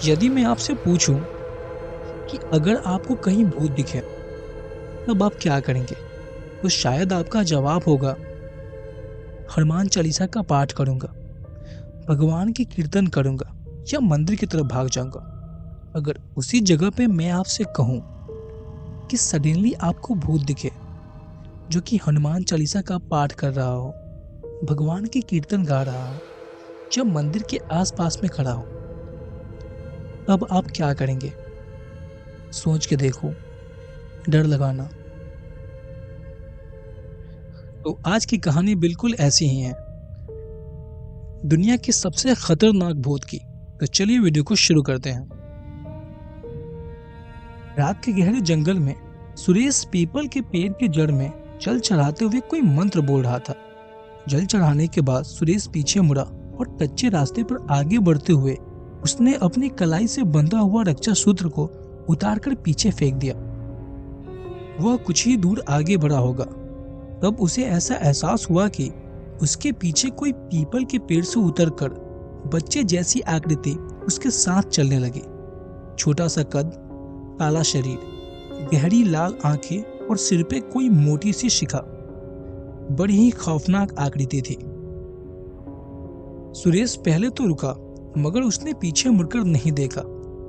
यदि मैं आपसे पूछूं कि अगर आपको कहीं भूत दिखे तब आप क्या करेंगे, तो शायद आपका जवाब होगा हनुमान चालीसा का पाठ करूंगा, भगवान की कीर्तन करूंगा या मंदिर की तरफ भाग जाऊंगा। अगर उसी जगह पे मैं आपसे कहूं कि सडनली आपको भूत दिखे जो कि हनुमान चालीसा का पाठ कर रहा हो, भगवान की कीर्तन गा रहा हो या मंदिर के आसपास में खड़ा हो, तब आप क्या करेंगे? सोच के देखो, डर लगाना। तो आज की कहानी बिल्कुल ऐसी ही है, दुनिया के सबसे खतरनाक भूत की। तो चलिए वीडियो को शुरू करते हैं। रात के गहरे जंगल में सुरेश पीपल के पेड़ की जड़ में जल चढ़ाते हुए कोई मंत्र बोल रहा था। जल चढ़ाने के बाद सुरेश पीछे मुड़ा और कच्चे रास्ते पर आगे बढ़ते हुए उसने अपनी कलाई से बंधा हुआ रक्षा सूत्र को उतारकर पीछे फेंक दिया। वह कुछ ही दूर आगे बढ़ा होगा, तब उसे ऐसा एहसास हुआ कि उसके पीछे कोई पीपल के पेड़ से उतरकर बच्चे जैसी आकृति उसके साथ चलने लगी। छोटा सा कद, काला शरीर, गहरी लाल आंखें और सिर पे कोई मोटी सी शिखा। बड़ी ही खौफनाक आकृति थी। सुरेश पहले तो रुका, मगर उसने पीछे मुड़कर नहीं देखा।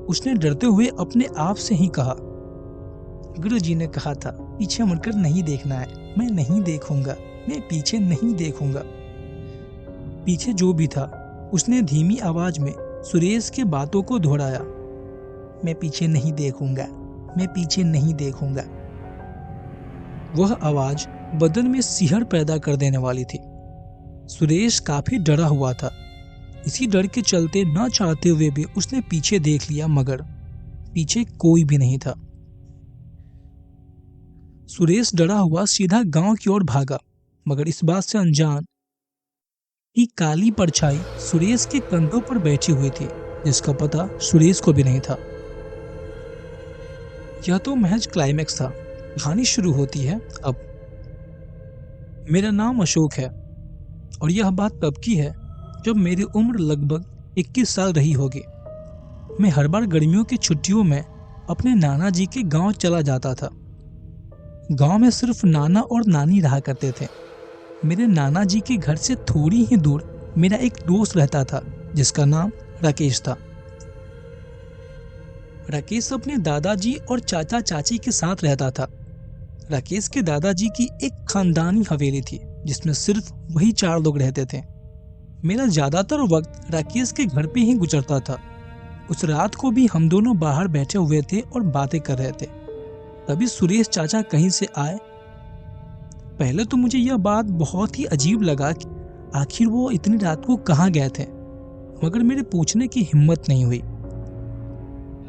उसने डरते हुए अपने आप से ही कहा, गुरुजी ने कहा था पीछे मुड़कर नहीं देखना है। मैं नहीं देखूंगा, मैं पीछे नहीं देखूंगा। पीछे जो भी था उसने धीमी आवाज में सुरेश के बातों को दोहराया, मैं पीछे नहीं देखूंगा, मैं पीछे नहीं देखूंगा। वह आवाज बदन में सिहर पैदा कर देने वाली थी। सुरेश काफी डरा हुआ था। इसी डर के चलते न चाहते हुए भी उसने पीछे देख लिया, मगर पीछे कोई भी नहीं था। सुरेश डरा हुआ सीधा गांव की ओर भागा, मगर इस बात से अनजान कि काली परछाई सुरेश के कंधों पर बैठी हुई थी, जिसका पता सुरेश को भी नहीं था। यह तो महज क्लाइमैक्स था। कहानी शुरू होती है अब। मेरा नाम अशोक है और यह बात तब की है जब मेरी उम्र लगभग 21 साल रही होगी। मैं हर बार गर्मियों की छुट्टियों में अपने नाना जी के गांव चला जाता था। गांव में सिर्फ नाना और नानी रहा करते थे। मेरे नाना जी के घर से थोड़ी ही दूर मेरा एक दोस्त रहता था, जिसका नाम राकेश था। राकेश अपने दादाजी और चाचा चाची के साथ रहता था। राकेश के दादाजी की एक खानदानी हवेली थी, जिसमें सिर्फ वही 4 लोग रहते थे। मेरा ज्यादातर वक्त राकेश के घर पे ही गुजरता था। उस रात को भी हम दोनों बाहर बैठे हुए थे और बातें कर रहे थे। तभी सुरेश चाचा कहीं से आए। पहले तो मुझे यह बात बहुत ही अजीब लगा कि आखिर वो इतनी रात को कहाँ गए थे, मगर मेरे पूछने की हिम्मत नहीं हुई।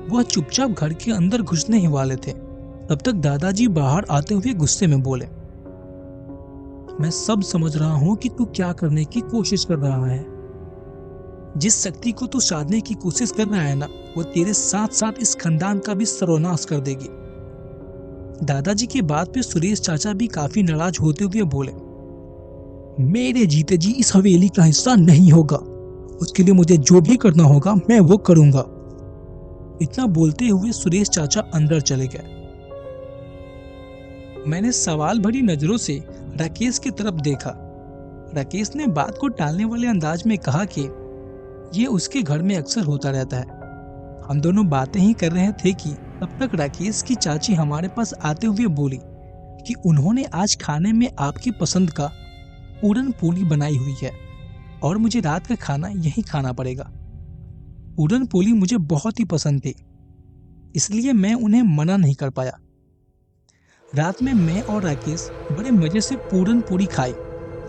वह चुपचाप घर के अंदर घुसने ही वाले थे, तब तक दादाजी बाहर आते हुए गुस्से में बोले, मैं सब समझ रहा हूं कि तू क्या करने की कोशिश कर रहा है। जिस शक्ति को तू साधने की कोशिश कर रहा है ना, वो तेरे साथ साथ इस खानदान का भी सर्वनाश कर देगी। दादाजी की बात पे सुरेश चाचा भी काफी नाराज होते हुए बोले, मेरे जीते जी इस हवेली का हिस्सा नहीं होगा। उसके लिए मुझे जो भी करना होगा मैं वो करूंगा। इतना बोलते हुए सुरेश चाचा अंदर चले गए। मैंने सवाल भरी नजरों से राकेश की तरफ देखा। राकेश ने बात को टालने वाले अंदाज में कहा कि ये उसके घर में अक्सर होता रहता है। हम दोनों बातें ही कर रहे थे कि तब तक राकेश की चाची हमारे पास आते हुए बोली कि उन्होंने आज खाने में आपकी पसंद का पूरन पोली बनाई हुई है और मुझे रात का खाना यही खाना पड़ेगा। पूरन पोली मुझे बहुत ही पसंद थी, इसलिए मैं उन्हें मना नहीं कर पाया। रात में मैं और राकेश बड़े मजे से पूरन पूरी खाई।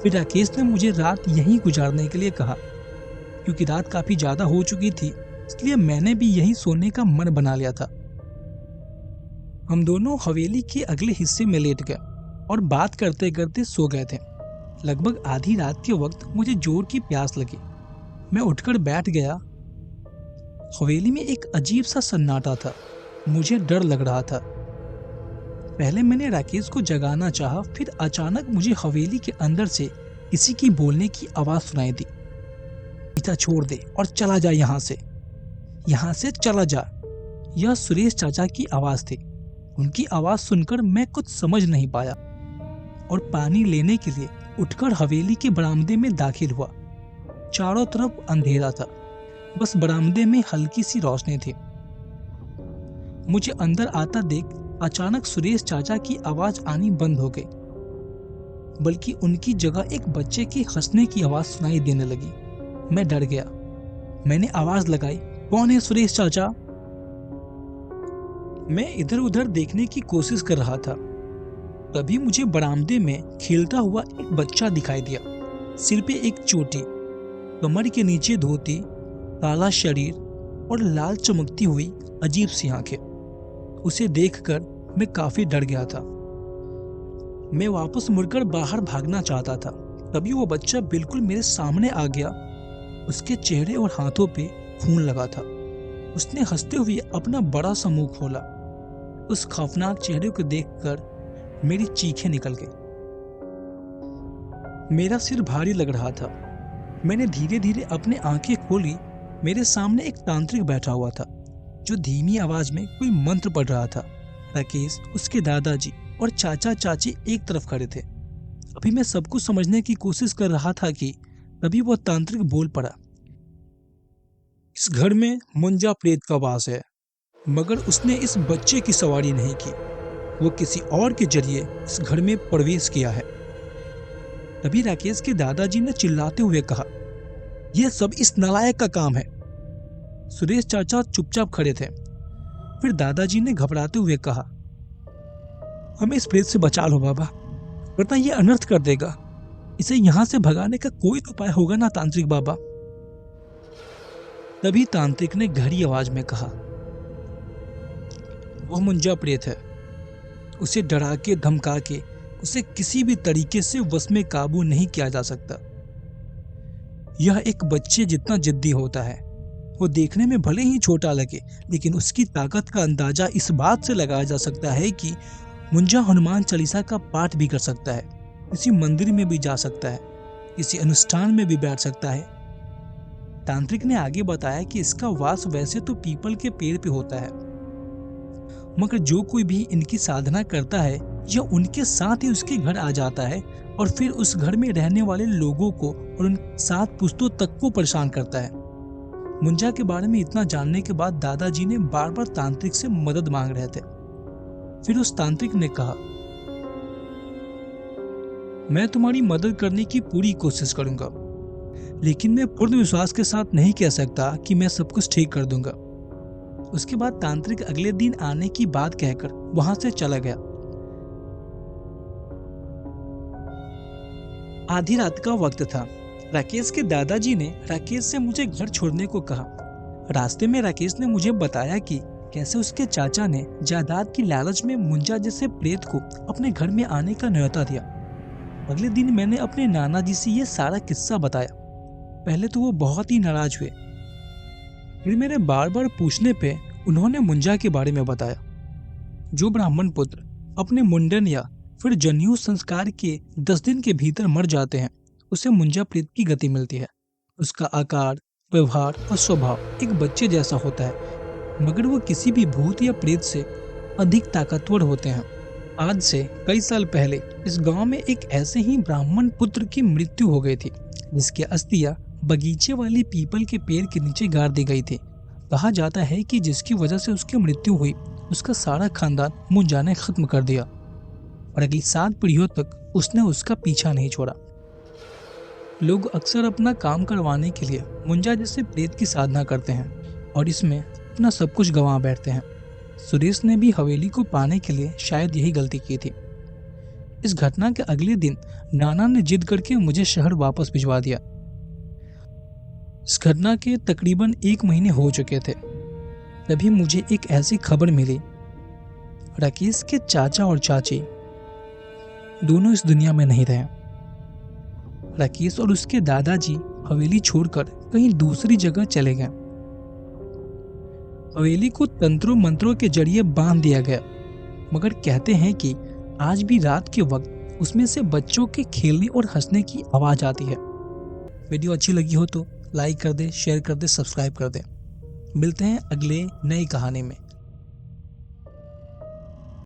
फिर राकेश ने मुझे रात यहीं गुजारने के लिए कहा। क्योंकि रात काफी ज्यादा हो चुकी थी, इसलिए मैंने भी यहीं सोने का मन बना लिया था। हम दोनों हवेली के अगले हिस्से में लेट गए और बात करते करते सो गए थे। लगभग आधी रात के वक्त मुझे जोर की प्यास लगी। मैं उठकर बैठ गया। हवेली में एक अजीब सा सन्नाटा था। मुझे डर लग रहा था। पहले मैंने राकेश को जगाना चाहा, फिर अचानक मुझे हवेली के अंदर से किसी की बोलने की आवाज सुनाई दी, पीछा छोड़ दे और चला जा यहाँ से। यहाँ से चला जा। यह सुरेश चाचा की आवाज थी। उनकी आवाज सुनकर मैं कुछ समझ नहीं पाया और पानी लेने के लिए उठकर हवेली के बरामदे में दाखिल हुआ। चारों तरफ अंधेरा था, बस बरामदे में हल्की सी रोशनी थी। मुझे अंदर आता देख अचानक सुरेश चाचा की आवाज आनी बंद हो गई, बल्कि उनकी जगह एक बच्चे की हंसने की आवाज सुनाई देने लगी। मैं डर गया। मैंने आवाज लगाई, कौन है सुरेश चाचा? मैं इधर उधर देखने की कोशिश कर रहा था। तभी मुझे बरामदे में खेलता हुआ एक बच्चा दिखाई दिया। सिर पे एक चोटी, कमर के नीचे धोती, काला शरीर और लाल चमकती हुई अजीब सी आंखें। उसे देखकर मैं काफी डर गया था। मैं वापस मुड़कर बाहर भागना चाहता था, तभी वो बच्चा बिल्कुल मेरे सामने आ गया। उसके चेहरे और हाथों पे खून लगा था। उसने हंसते हुए अपना बड़ा सा मुंह खोला। उस खौफनाक चेहरे को देखकर मेरी चीखें निकल गई। मेरा सिर भारी लग रहा था। मैंने धीरे धीरे अपनी आंखें खोली। मेरे सामने एक तांत्रिक बैठा हुआ था जो धीमी आवाज में कोई मंत्र पढ़ रहा था। राकेश, उसके दादाजी और चाचा चाची एक तरफ खड़े थे। अभी मैं सब कुछ समझने की कोशिश कर रहा था कि तभी वह तांत्रिक बोल पड़ा। इस घर में मुंजा प्रेत का वास है, मगर उसने इस बच्चे की सवारी नहीं की। वो किसी और के जरिए इस घर में प्रवेश किया है। तभी राकेश के दादाजी ने चिल्लाते हुए कहा, यह सब इस नालायक का काम है। सुरेश चाचा चुपचाप खड़े थे। फिर दादाजी ने घबराते हुए कहा, हमें इस प्रेत से बचा लो बाबा, वरना यह अनर्थ कर देगा। इसे यहाँ से भगाने का कोई तो उपाय होगा ना तांत्रिक बाबा। तभी तांत्रिक ने गहरी आवाज में कहा, वह मुंजा प्रेत है। उसे डरा के धमका के उसे किसी भी तरीके से वश में काबू नहीं किया जा सकता। यह एक बच्चे जितना जिद्दी होता है। वो देखने में भले ही छोटा लगे, लेकिन उसकी ताकत का अंदाजा इस बात से लगाया जा सकता है कि मुंजा हनुमान चालीसा का पाठ भी कर सकता है, किसी मंदिर में भी जा सकता है, किसी अनुष्ठान में भी बैठ सकता है। तांत्रिक ने आगे बताया कि इसका वास वैसे तो पीपल के पेड़ पे होता है, मगर जो कोई भी इनकी साधना करता है यह उनके साथ ही उसके घर आ जाता है और फिर उस घर में रहने वाले लोगों को और उन 7 पुश्तों तक को परेशान करता है। मुंजा के बारे में इतना जानने के बाद दादाजी ने बार बार तांत्रिक से मदद मांग रहे थे। फिर उस तांत्रिक ने कहा, मैं तुम्हारी मदद करने की पूरी कोशिश करूंगा, लेकिन मैं पूर्ण विश्वास के साथ नहीं कह सकता कि मैं सब कुछ ठीक कर दूंगा। उसके बाद तांत्रिक अगले दिन आने की बात कहकर वहां से चला गया। आधी रात का वक्त था। राकेश के दादाजी ने राकेश से मुझे घर छोड़ने को कहा। रास्ते में राकेश ने मुझे बताया कि कैसे उसके चाचा ने जायदाद की लालच में मुंजा जैसे प्रेत को अपने घर में आने का न्योता दिया। अगले दिन मैंने अपने नाना जी से यह सारा किस्सा बताया। पहले तो वो बहुत ही नाराज हुए, फिर मेरे बार बार पूछने पे उन्होंने मुंजा के बारे में बताया। जो ब्राह्मण पुत्र अपने मुंडन या फिर जनेऊ संस्कार के 10 दिन के भीतर मर जाते हैं, उसे मुंजा प्रेत की गति मिलती है। उसका आकार, व्यवहार और स्वभाव एक बच्चे जैसा होता है, मगर वो किसी भी भूत या प्रेत से अधिक ताकतवर होते हैं। आज से कई साल पहले इस गांव में एक ऐसे ही ब्राह्मण पुत्र की मृत्यु हो गई थी, जिसकी अस्थियां बगीचे वाली पीपल के पेड़ के नीचे गाड़ दी गई थी। कहा जाता है कि जिसकी वजह से उसकी मृत्यु हुई, उसका सारा खानदान मुंजा ने खत्म कर दिया और अगली 7 पीढ़ियों तक उसने उसका पीछा नहीं छोड़ा। लोग अक्सर अपना काम करवाने के लिए मुंजा जैसे प्रेत की साधना करते हैं और इसमें अपना सब कुछ गंवा बैठते हैं। सुरेश ने भी हवेली को पाने के लिए शायद यही गलती की थी। इस घटना के अगले दिन नाना ने जिद करके मुझे शहर वापस भिजवा दिया। इस घटना के तकरीबन 1 महीने हो चुके थे। तभी मुझे एक ऐसी खबर मिली, राकेश के चाचा और चाची दोनों इस दुनिया में नहीं रहे। राकेश और उसके दादाजी हवेली छोड़कर कहीं दूसरी जगह चले गए। हवेली को तंत्रों मंत्रों के जरिए बांध दिया गया, मगर कहते हैं कि आज भी रात के वक्त उसमें से बच्चों के खेलने और हंसने की आवाज आती है। वीडियो अच्छी लगी हो तो लाइक कर दे, शेयर कर दे, सब्सक्राइब कर दे। मिलते हैं अगले नई कहानी में।